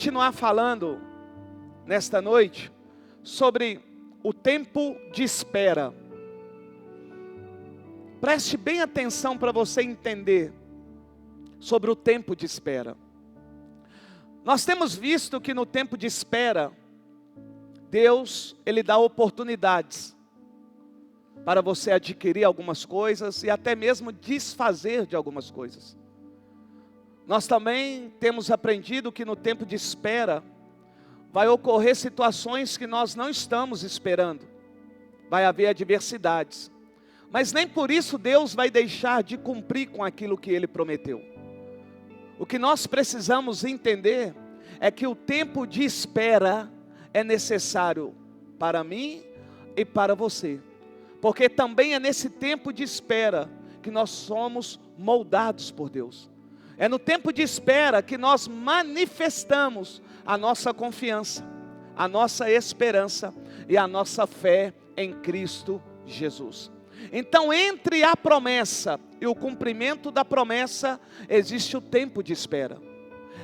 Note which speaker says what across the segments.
Speaker 1: continuar falando nesta noite sobre o tempo de espera. Preste bem atenção para você entender sobre o tempo de espera. Nós temos visto que no tempo de espera, Deus, Ele dá oportunidades para você adquirir algumas coisas e até mesmo desfazer de algumas coisas. Nós também temos aprendido que no tempo de espera, vai ocorrer situações que nós não estamos esperando. Vai haver adversidades. Mas nem por isso Deus vai deixar de cumprir com aquilo que Ele prometeu. O que nós precisamos entender é que o tempo de espera é necessário para mim e para você. Porque também é nesse tempo de espera que nós somos moldados por Deus. É no tempo de espera que nós manifestamos a nossa confiança, a nossa esperança e a nossa fé em Cristo Jesus. Então, entre a promessa e o cumprimento da promessa, existe o tempo de espera.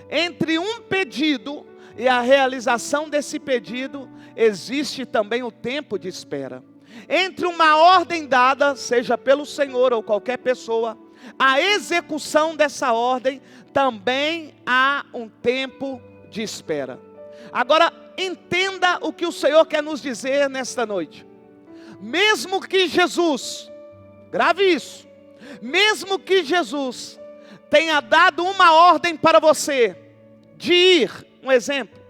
Speaker 1: Entre um pedido e a realização desse pedido, existe também o tempo de espera. Entre uma ordem dada, seja pelo Senhor ou qualquer pessoa, a execução dessa ordem, também há um tempo de espera. Agora, entenda o que o Senhor quer nos dizer nesta noite. Mesmo que Jesus, grave isso, mesmo que Jesus tenha dado uma ordem para você, de ir, um exemplo,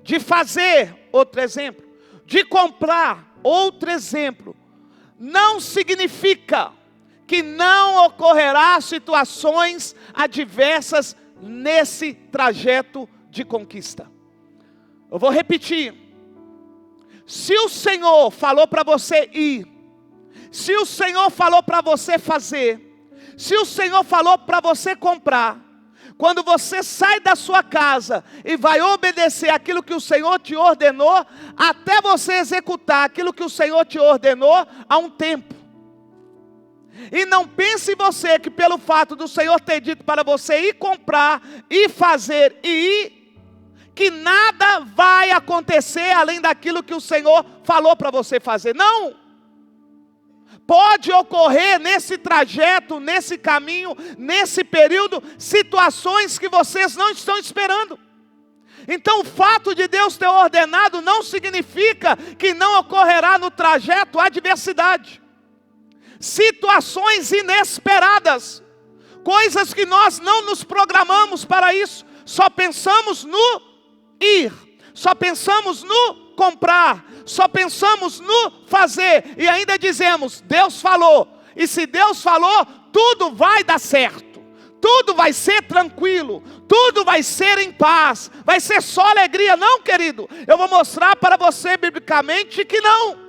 Speaker 1: de fazer, outro exemplo, de comprar, outro exemplo, não significa que não ocorrerá situações adversas nesse trajeto de conquista. Eu vou repetir. Se o Senhor falou para você ir, se o Senhor falou para você fazer, se o Senhor falou para você comprar, quando você sai da sua casa e vai obedecer aquilo que o Senhor te ordenou, até você executar aquilo que o Senhor te ordenou, há um tempo. E não pense você que pelo fato do Senhor ter dito para você ir comprar, ir fazer e ir, que nada vai acontecer além daquilo que o Senhor falou para você fazer. Não! Pode ocorrer nesse trajeto, nesse caminho, nesse período, situações que vocês não estão esperando. Então o fato de Deus ter ordenado não significa que não ocorrerá no trajeto adversidade. Situações inesperadas, coisas que nós não nos programamos para isso, só pensamos no ir, só pensamos no comprar, só pensamos no fazer, e ainda dizemos, Deus falou, e se Deus falou, tudo vai dar certo, tudo vai ser tranquilo, tudo vai ser em paz, vai ser só alegria. Não, querido, eu vou mostrar para você biblicamente que não.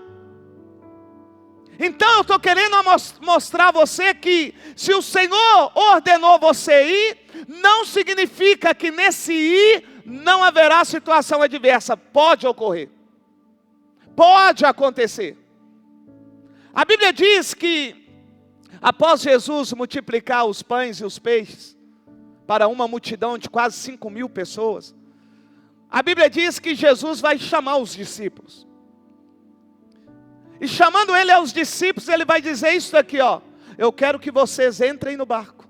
Speaker 1: Então eu estou querendo mostrar a você que se o Senhor ordenou você ir, não significa que nesse ir não haverá situação adversa. Pode ocorrer, pode acontecer. A Bíblia diz que após Jesus multiplicar os pães e os peixes para uma multidão de quase 5.000 pessoas, a Bíblia diz que Jesus vai chamar os discípulos. E chamando ele aos discípulos, ele vai dizer isso aqui, ó. Eu quero que vocês entrem no barco.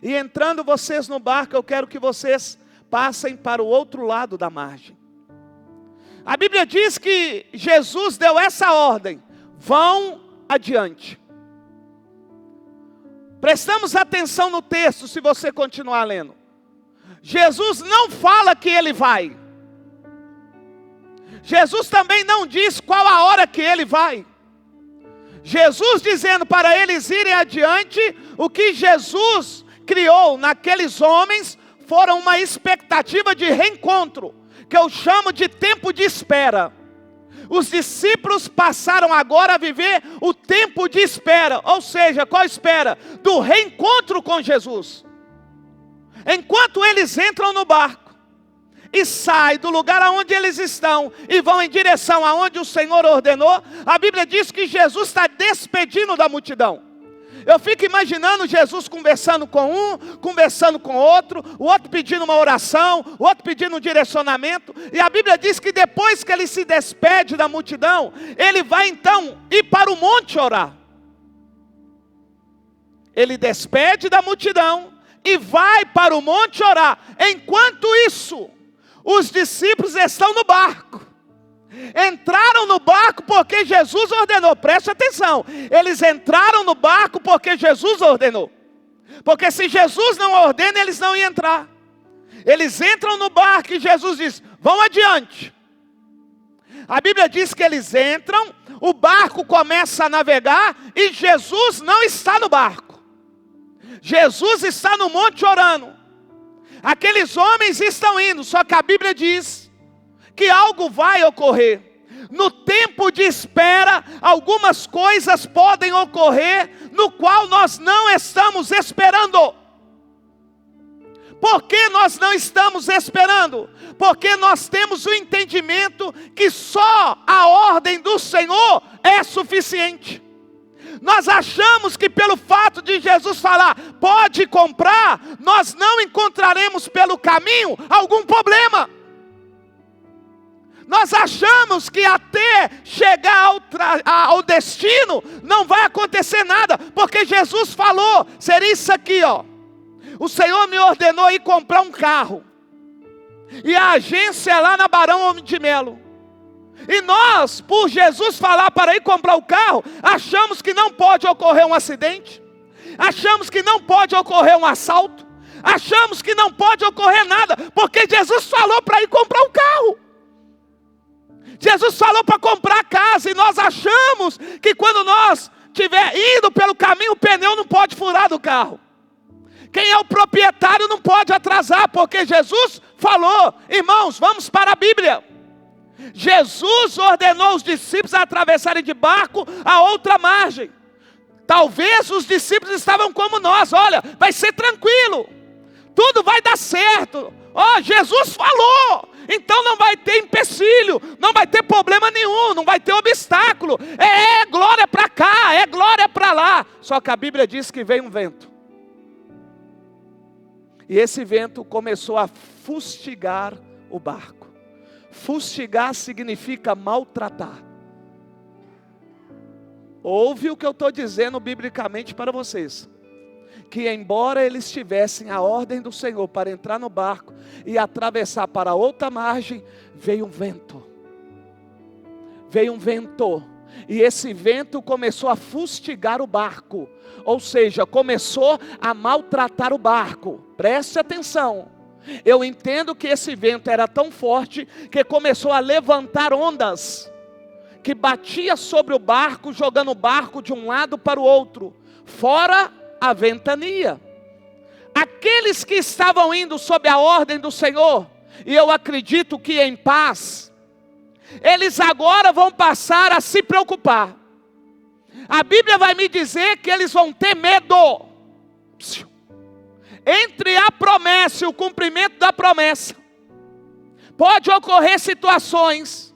Speaker 1: E entrando vocês no barco, eu quero que vocês passem para o outro lado da margem. A Bíblia diz que Jesus deu essa ordem. Vão adiante. Prestamos atenção no texto, se você continuar lendo. Jesus não fala que ele vai. Jesus também não diz qual a hora que ele vai. Jesus dizendo para eles irem adiante, o que Jesus criou naqueles homens foram uma expectativa de reencontro, que eu chamo de tempo de espera. Os discípulos passaram agora a viver o tempo de espera, ou seja, qual espera? Do reencontro com Jesus. Enquanto eles entram no barco, e saem do lugar aonde eles estão e vão em direção aonde o Senhor ordenou, a Bíblia diz que Jesus está despedindo da multidão. Eu fico imaginando Jesus conversando com um, conversando com outro, o outro pedindo uma oração, o outro pedindo um direcionamento. E a Bíblia diz que depois que ele se despede da multidão, ele vai então ir para o monte orar. Ele despede da multidão e vai para o monte orar. Enquanto isso, os discípulos estão no barco. Entraram no barco porque Jesus ordenou. Preste atenção. Eles entraram no barco porque Jesus ordenou. Porque se Jesus não ordena, eles não iam entrar. Eles entram no barco e Jesus diz: vão adiante. A Bíblia diz que eles entram, o barco começa a navegar e Jesus não está no barco. Jesus está no monte orando. Aqueles homens estão indo, só que a Bíblia diz que algo vai ocorrer. No tempo de espera, algumas coisas podem ocorrer, no qual nós não estamos esperando. Por que nós não estamos esperando? Porque nós temos o entendimento que só a ordem do Senhor é suficiente. Nós achamos que pelo fato de Jesus falar, pode comprar, nós não encontraremos pelo caminho algum problema. Nós achamos que até chegar ao destino, não vai acontecer nada, porque Jesus falou, seria isso aqui, ó. O Senhor me ordenou ir comprar um carro, e a agência é lá na Barão Homem de Melo. E nós, por Jesus falar para ir comprar o carro, achamos que não pode ocorrer um acidente, achamos que não pode ocorrer um assalto, achamos que não pode ocorrer nada, porque Jesus falou para ir comprar um carro. Jesus falou para comprar a casa, e nós achamos que quando nós estiver indo pelo caminho, o pneu não pode furar do carro. Quem é o proprietário não pode atrasar, porque Jesus falou. Irmãos, vamos para a Bíblia. Jesus ordenou os discípulos a atravessarem de barco a outra margem. Talvez os discípulos estavam como nós: olha, vai ser tranquilo, tudo vai dar certo. Ó, Jesus falou, então não vai ter empecilho, não vai ter problema nenhum, não vai ter obstáculo. É glória para cá, é glória para lá. Só que a Bíblia diz que veio um vento. E esse vento começou a fustigar o barco. Fustigar significa maltratar. Ouve o que eu estou dizendo biblicamente para vocês. Que embora eles tivessem a ordem do Senhor para entrar no barco e atravessar para outra margem, veio um vento. Veio um vento. E esse vento começou a fustigar o barco. Ou seja, começou a maltratar o barco. Preste atenção. Eu entendo que esse vento era tão forte que começou a levantar ondas que batia sobre o barco, jogando o barco de um lado para o outro, fora a ventania. Aqueles que estavam indo sob a ordem do Senhor, e eu acredito que em paz, eles agora vão passar a se preocupar. A Bíblia vai me dizer que eles vão ter medo. Entre a promessa e o cumprimento da promessa, pode ocorrer situações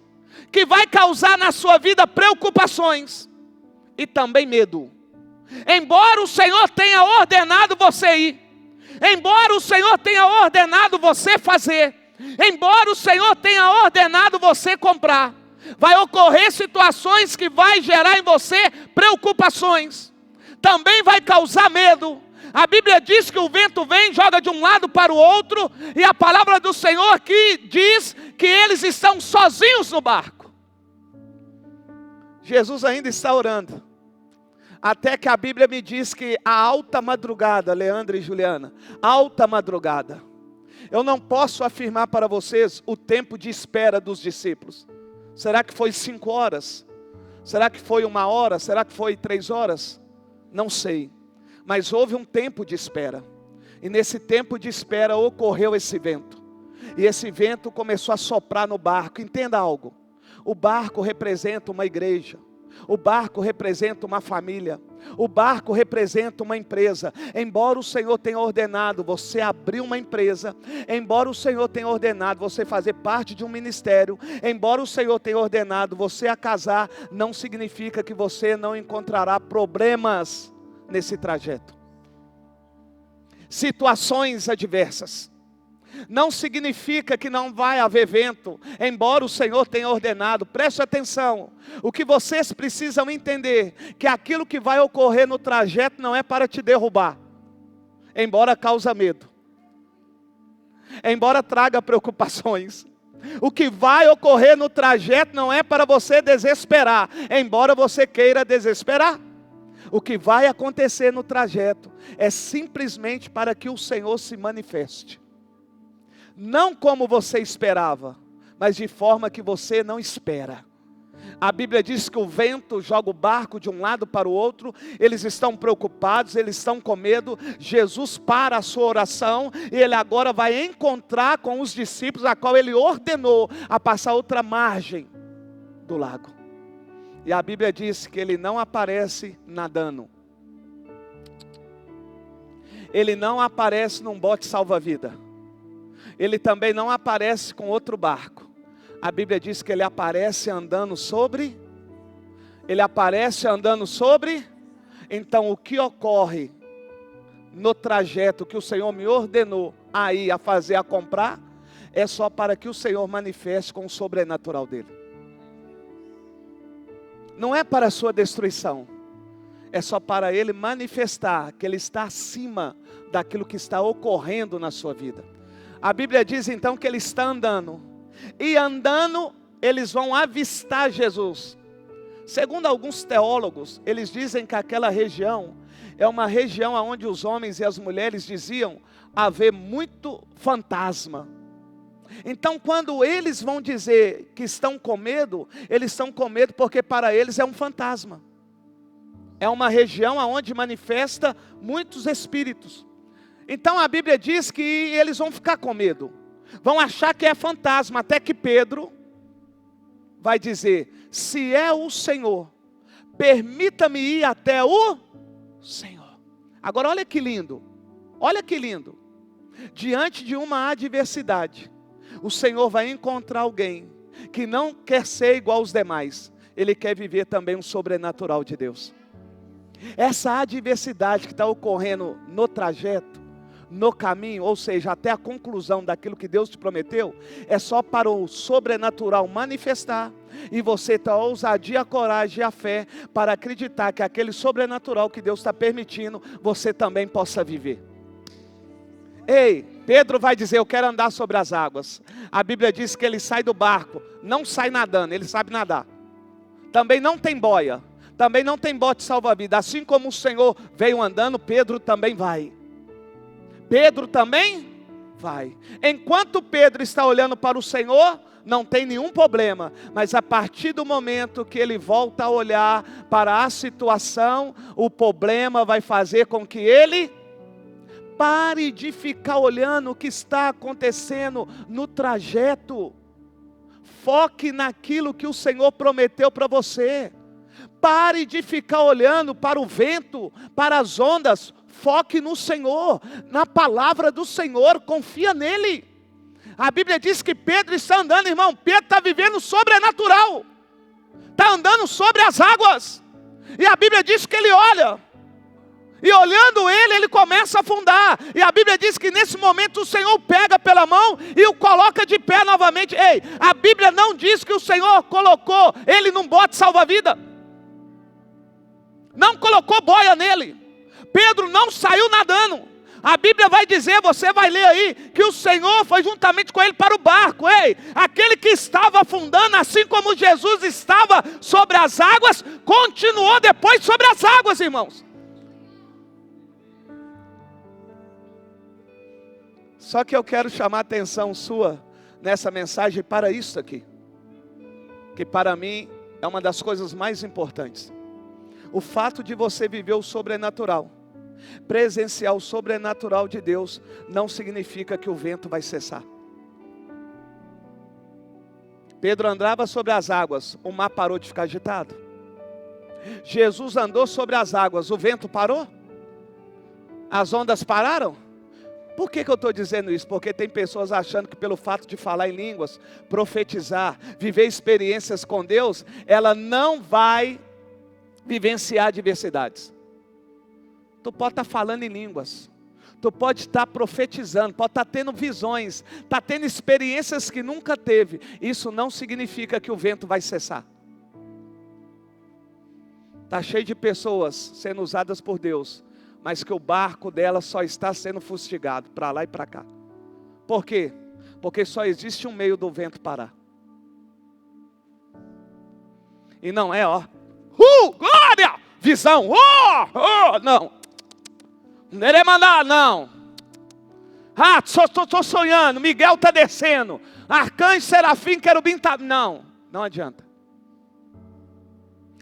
Speaker 1: que vai causar na sua vida preocupações e também medo. Embora o Senhor tenha ordenado você ir, embora o Senhor tenha ordenado você fazer, embora o Senhor tenha ordenado você comprar, vai ocorrer situações que vai gerar em você preocupações, também vai causar medo. A Bíblia diz que o vento vem, joga de um lado para o outro, e a palavra do Senhor aqui diz que eles estão sozinhos no barco. Jesus ainda está orando, até que a Bíblia me diz que a alta madrugada, Leandro e Juliana, alta madrugada, eu não posso afirmar para vocês o tempo de espera dos discípulos. Será que foi 5 horas? Será que foi 1 hora? Será que foi 3 horas? Não sei. Mas houve um tempo de espera. E nesse tempo de espera ocorreu esse vento. E esse vento começou a soprar no barco. Entenda algo. O barco representa uma igreja. O barco representa uma família. O barco representa uma empresa. Embora o Senhor tenha ordenado você abrir uma empresa, embora o Senhor tenha ordenado você fazer parte de um ministério, embora o Senhor tenha ordenado você a casar, não significa que você não encontrará problemas nesse trajeto. Situações adversas. Não significa que não vai haver vento, embora o Senhor tenha ordenado. Preste atenção, o que vocês precisam entender, que aquilo que vai ocorrer no trajeto não é para te derrubar, embora cause medo, embora traga preocupações. O que vai ocorrer no trajeto não é para você desesperar, embora você queira desesperar. O que vai acontecer no trajeto é simplesmente para que o Senhor se manifeste. Não como você esperava, mas de forma que você não espera. A Bíblia diz que o vento joga o barco de um lado para o outro. Eles estão preocupados, eles estão com medo. Jesus para a sua oração e ele agora vai encontrar com os discípulos, a qual ele ordenou a passar outra margem do lago. E a Bíblia diz que ele não aparece nadando. Ele não aparece num bote salva-vida. Ele também não aparece com outro barco. A Bíblia diz que ele aparece andando sobre. Então o que ocorre no trajeto que o Senhor me ordenou a fazer, a comprar, é só para que o Senhor manifeste com o sobrenatural dele. Não é para a sua destruição. É só para ele manifestar que ele está acima daquilo que está ocorrendo na sua vida. A Bíblia diz então que ele está andando. E andando, eles vão avistar Jesus. Segundo alguns teólogos, eles dizem que aquela região é uma região onde os homens e as mulheres diziam haver muito fantasma. Então quando eles vão dizer que estão com medo, eles estão com medo porque para eles é um fantasma. É uma região onde manifesta muitos espíritos. Então a Bíblia diz que eles vão ficar com medo. Vão achar que é fantasma, até que Pedro vai dizer: se é o Senhor, permita-me ir até o Senhor. Agora olha que lindo, olha que lindo. Diante de uma adversidade, o Senhor vai encontrar alguém que não quer ser igual aos demais. Ele quer viver também um sobrenatural de Deus. Essa adversidade que está ocorrendo no trajeto, no caminho, ou seja, até a conclusão daquilo que Deus te prometeu, é só para o sobrenatural manifestar, e você ter a ousadia, a coragem e a fé para acreditar que aquele sobrenatural que Deus está permitindo, você também possa viver. Ei, Pedro vai dizer: eu quero andar sobre as águas. A Bíblia diz que ele sai do barco, não sai nadando, ele sabe nadar. Também não tem boia, também não tem bote salva-vida. Assim como o Senhor veio andando, Pedro também vai. Pedro também vai. Enquanto Pedro está olhando para o Senhor, não tem nenhum problema. Mas a partir do momento que ele volta a olhar para a situação, o problema vai fazer com que ele pare de ficar olhando o que está acontecendo no trajeto. Foque naquilo que o Senhor prometeu para você. Pare de ficar olhando para o vento, para as ondas. Foque no Senhor, na palavra do Senhor, confia nele. A Bíblia diz que Pedro está andando, irmão. Pedro está vivendo sobrenatural, está andando sobre as águas. E a Bíblia diz que ele olha, e olhando ele começa a afundar. E a Bíblia diz que nesse momento o Senhor pega pela mão e o coloca de pé novamente. Ei, a Bíblia não diz que o Senhor colocou ele num bote salva-vida, não colocou boia nele. Pedro não saiu nadando. A Bíblia vai dizer, você vai ler aí, que o Senhor foi juntamente com ele para o barco. Ei, aquele que estava afundando, assim como Jesus estava sobre as águas, continuou depois sobre as águas, irmãos. Só que eu quero chamar a atenção sua nessa mensagem para isso aqui, que para mim é uma das coisas mais importantes. O fato de você viver o sobrenatural, presenciar o sobrenatural de Deus, não significa que o vento vai cessar. Pedro andava sobre as águas, o mar parou de ficar agitado. Jesus andou sobre as águas, o vento parou? As ondas pararam? Por que eu estou dizendo isso? Porque tem pessoas achando que pelo fato de falar em línguas, profetizar, viver experiências com Deus, ela não vai vivenciar adversidades. Tu pode estar falando em línguas. Tu pode estar profetizando, pode estar tendo visões, está tendo experiências que nunca teve. Isso não significa que o vento vai cessar. Está cheio de pessoas sendo usadas por Deus, mas que o barco delas só está sendo fustigado para lá e para cá. Por quê? Porque só existe um meio do vento parar. E não é, glória, visão, não. Neremaná, não. Estou sonhando, Miguel está descendo, arcanjo, serafim, querubim, não adianta.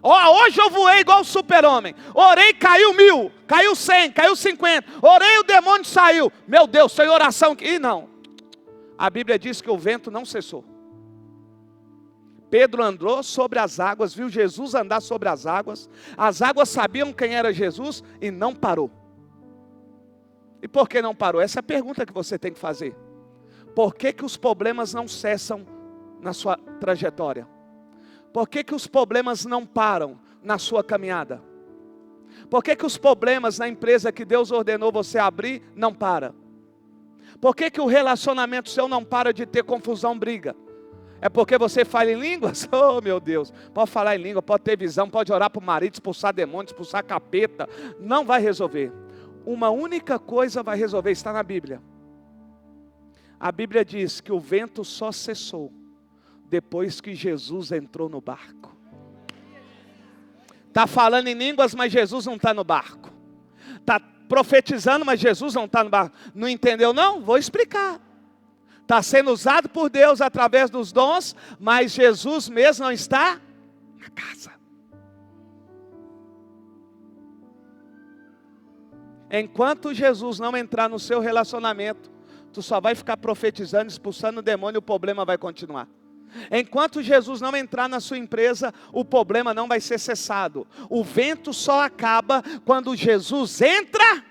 Speaker 1: Hoje eu voei igual o super-homem. Orei, caiu 1000, caiu 100, caiu 50. Orei, o demônio saiu. Meu Deus, sem oração. E não. A Bíblia diz que o vento não cessou. Pedro andou sobre as águas, viu Jesus andar sobre as águas sabiam quem era Jesus e não parou. E por que não parou? Essa é a pergunta que você tem que fazer. Por que os problemas não cessam na sua trajetória? Por que os problemas não param na sua caminhada? Por que os problemas na empresa que Deus ordenou você abrir não para? Por que o relacionamento seu não para de ter confusão, briga? É porque você fala em línguas? Oh meu Deus, pode falar em língua, pode ter visão, pode orar para o marido, expulsar demônio, expulsar capeta. Não vai resolver. Uma única coisa vai resolver, está na Bíblia. A Bíblia diz que o vento só cessou depois que Jesus entrou no barco. Está falando em línguas, mas Jesus não está no barco. Está profetizando, mas Jesus não está no barco. Não entendeu não? Vou explicar. Está sendo usado por Deus através dos dons, mas Jesus mesmo não está na casa. Enquanto Jesus não entrar no seu relacionamento, tu só vai ficar profetizando, expulsando o demônio e o problema vai continuar. Enquanto Jesus não entrar na sua empresa, o problema não vai ser cessado. O vento só acaba quando Jesus entra.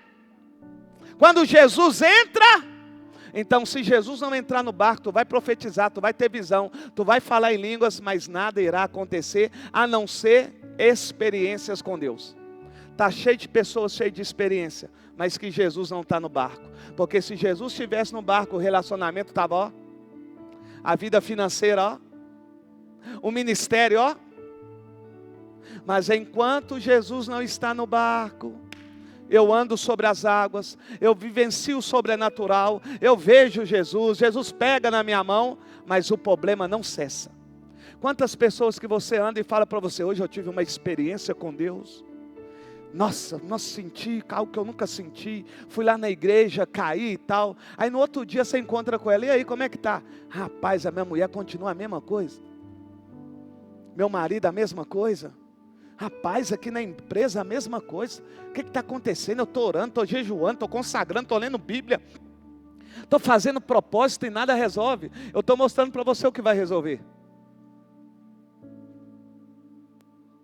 Speaker 1: Quando Jesus entra. Então se Jesus não entrar no barco, tu vai profetizar, tu vai ter visão, tu vai falar em línguas, mas nada irá acontecer, a não ser experiências com Deus. Está cheio de pessoas cheias de experiência, mas que Jesus não está no barco. Porque se Jesus estivesse no barco, o relacionamento estava, a vida financeira, o ministério, Mas enquanto Jesus não está no barco, eu ando sobre as águas, eu vivencio o sobrenatural, eu vejo Jesus, Jesus pega na minha mão, mas o problema não cessa. Quantas pessoas que você anda e fala para você, hoje eu tive uma experiência com Deus. Nossa, senti algo que eu nunca senti. Fui lá na igreja, caí e tal. Aí no outro dia você encontra com ela. E aí, como é que tá? Rapaz, a minha mulher continua a mesma coisa. Meu marido a mesma coisa. Rapaz, aqui na empresa a mesma coisa. O que está acontecendo? Eu estou orando, estou jejuando, estou consagrando, estou lendo Bíblia. Estou fazendo propósito e nada resolve. Eu estou mostrando para você o que vai resolver.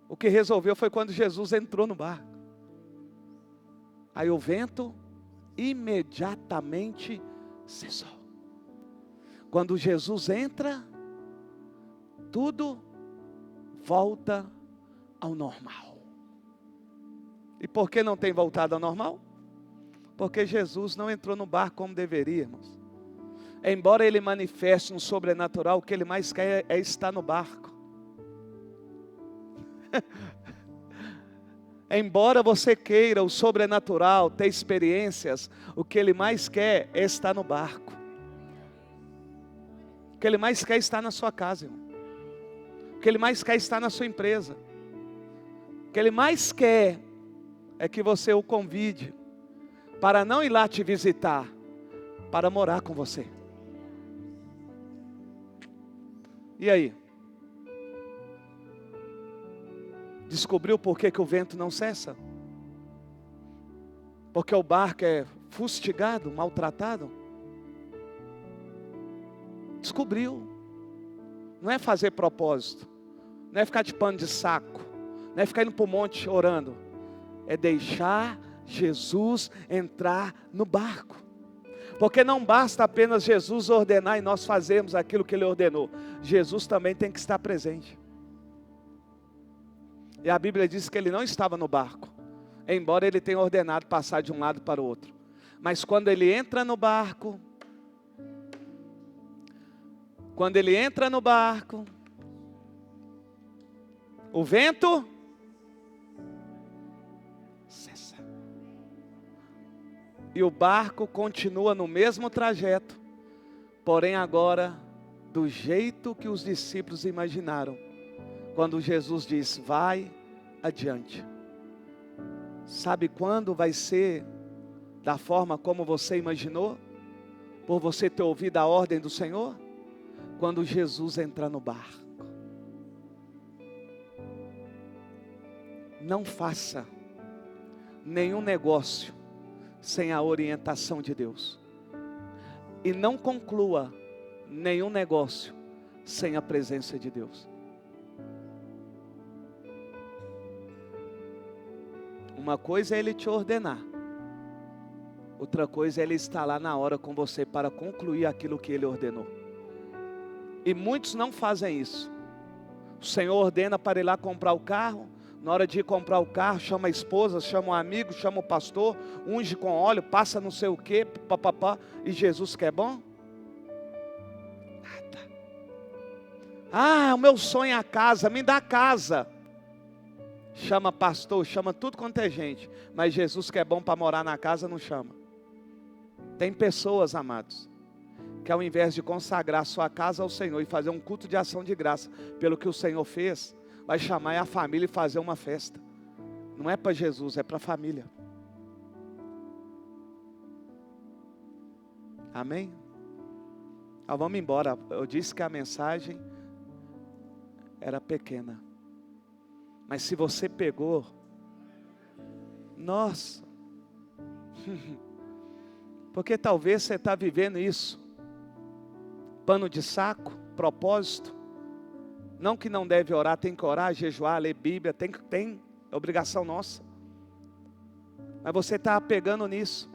Speaker 1: O que resolveu foi quando Jesus entrou no barco. Aí o vento imediatamente cessou. Quando Jesus entra, tudo volta ao normal. E por que não tem voltado ao normal? Porque Jesus não entrou no barco como deveria, irmãos. Embora Ele manifeste um sobrenatural, o que Ele mais quer é estar no barco. Embora você queira o sobrenatural, ter experiências, o que Ele mais quer é estar no barco. O que Ele mais quer é estar na sua casa, irmão. O que Ele mais quer é estar na sua empresa. O que Ele mais quer é que você o convide para não ir lá te visitar, para morar com você. E aí? Descobriu por que o vento não cessa? Porque o barco é fustigado, maltratado? Descobriu. Não é fazer propósito. Não é ficar de pano de saco. Não é ficar indo para o monte orando. É deixar Jesus entrar no barco. Porque não basta apenas Jesus ordenar e nós fazermos aquilo que Ele ordenou. Jesus também tem que estar presente. E a Bíblia diz que Ele não estava no barco, embora ele tenha ordenado passar de um lado para o outro. Mas quando ele entra no barco, o vento cessa. E o barco continua no mesmo trajeto, porém agora do jeito que os discípulos imaginaram. Quando Jesus diz, vai adiante. Sabe quando vai ser da forma como você imaginou? Por você ter ouvido a ordem do Senhor? Quando Jesus entrar no barco. Não faça nenhum negócio sem a orientação de Deus. E não conclua nenhum negócio sem a presença de Deus. Uma coisa é Ele te ordenar. Outra coisa é Ele estar lá na hora com você para concluir aquilo que Ele ordenou. E muitos não fazem isso. O Senhor ordena para ir lá comprar o carro. Na hora de ir comprar o carro, chama a esposa, chama um amigo, chama o pastor, unge com óleo, passa não sei o que, papapá. E Jesus que é bom? Nada. Ah, o meu sonho é a casa, me dá a casa. Chama pastor, chama tudo quanto é gente. Mas Jesus que é bom para morar na casa, não chama. Tem pessoas, amados, que ao invés de consagrar sua casa ao Senhor e fazer um culto de ação de graça pelo que o Senhor fez, vai chamar a família e fazer uma festa. Não é para Jesus, é para a família. Amém? Vamos embora. Eu disse que a mensagem era pequena. Mas se você pegou, nossa, porque talvez você está vivendo isso, pano de saco, propósito, não que não deve orar, tem que orar, jejuar, ler Bíblia, tem, é obrigação nossa, mas você está pegando nisso,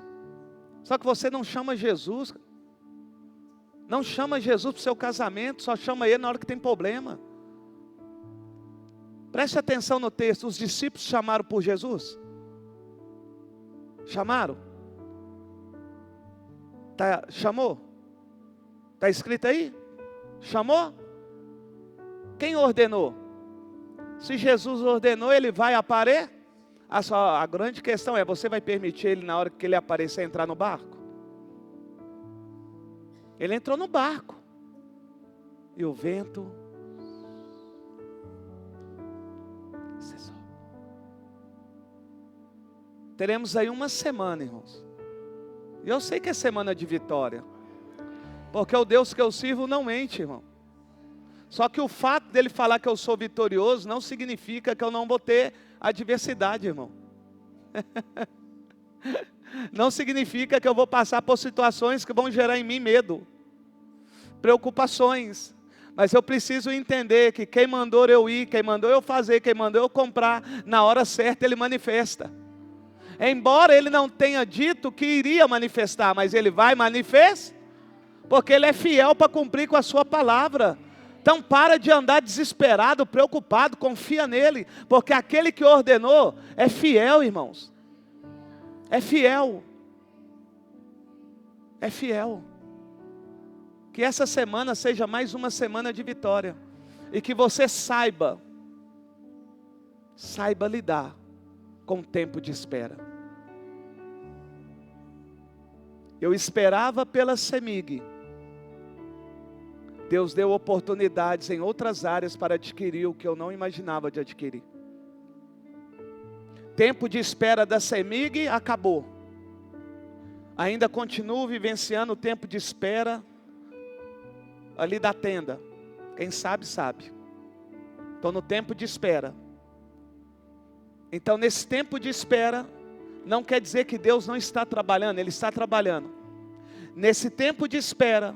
Speaker 1: só que você não chama Jesus, não chama Jesus para o seu casamento, só chama Ele na hora que tem problema. Preste atenção no texto, os discípulos chamaram por Jesus? Chamaram? Chamou? Está escrito aí? Chamou? Quem ordenou? Se Jesus ordenou, Ele vai aparecer? A grande questão é, você vai permitir Ele na hora que Ele aparecer entrar no barco? Ele entrou no barco. E o vento cessou. Teremos aí uma semana, irmãos. E eu sei que é semana de vitória. Porque o Deus que eu sirvo não mente, irmão. Só que o fato dele falar que eu sou vitorioso não significa que eu não vou ter adversidade, irmão. Não significa que eu vou passar por situações que vão gerar em mim medo, preocupações. Mas eu preciso entender que quem mandou eu ir, quem mandou eu fazer, quem mandou eu comprar, na hora certa Ele manifesta. Embora Ele não tenha dito que iria manifestar, mas Ele vai manifestar, porque Ele é fiel para cumprir com a sua palavra. Então para de andar desesperado, preocupado, confia nele, porque aquele que ordenou é fiel, irmãos. É fiel. É fiel. Que essa semana seja mais uma semana de vitória. E que você saiba lidar com o tempo de espera. Eu esperava pela CEMIG. Deus deu oportunidades em outras áreas para adquirir o que eu não imaginava de adquirir. Tempo de espera da CEMIG acabou. Ainda continuo vivenciando o tempo de espera ali da tenda. Quem sabe, sabe. Estou no tempo de espera. Então nesse tempo de espera, não quer dizer que Deus não está trabalhando, Ele está trabalhando. Nesse tempo de espera,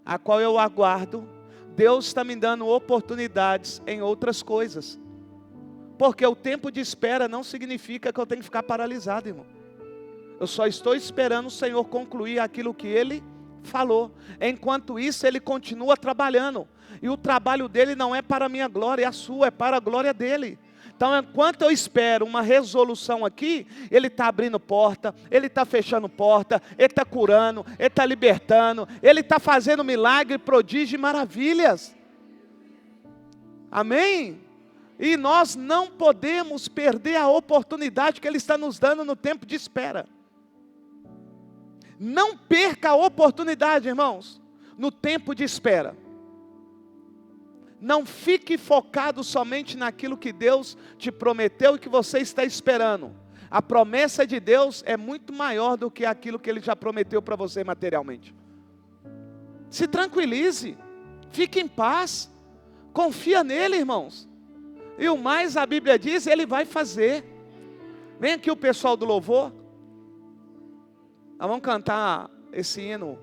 Speaker 1: a qual eu aguardo, Deus está me dando oportunidades em outras coisas. Porque o tempo de espera não significa que eu tenho que ficar paralisado, irmão. Eu só estou esperando o Senhor concluir aquilo que Ele falou. Enquanto isso, Ele continua trabalhando. E o trabalho dele não é para a minha glória, é a sua, é para a glória dele. Então, enquanto eu espero uma resolução aqui, Ele está abrindo porta, Ele está fechando porta, Ele está curando, Ele está libertando, Ele está fazendo milagre, prodígio e maravilhas. Amém? E nós não podemos perder a oportunidade que Ele está nos dando no tempo de espera. Não perca a oportunidade, irmãos, no tempo de espera. Não fique focado somente naquilo que Deus te prometeu e que você está esperando. A promessa de Deus é muito maior do que aquilo que Ele já prometeu para você materialmente. Se tranquilize, fique em paz, confia nele, irmãos. E o mais a Bíblia diz, Ele vai fazer. Vem aqui o pessoal do louvor. Nós vamos cantar esse hino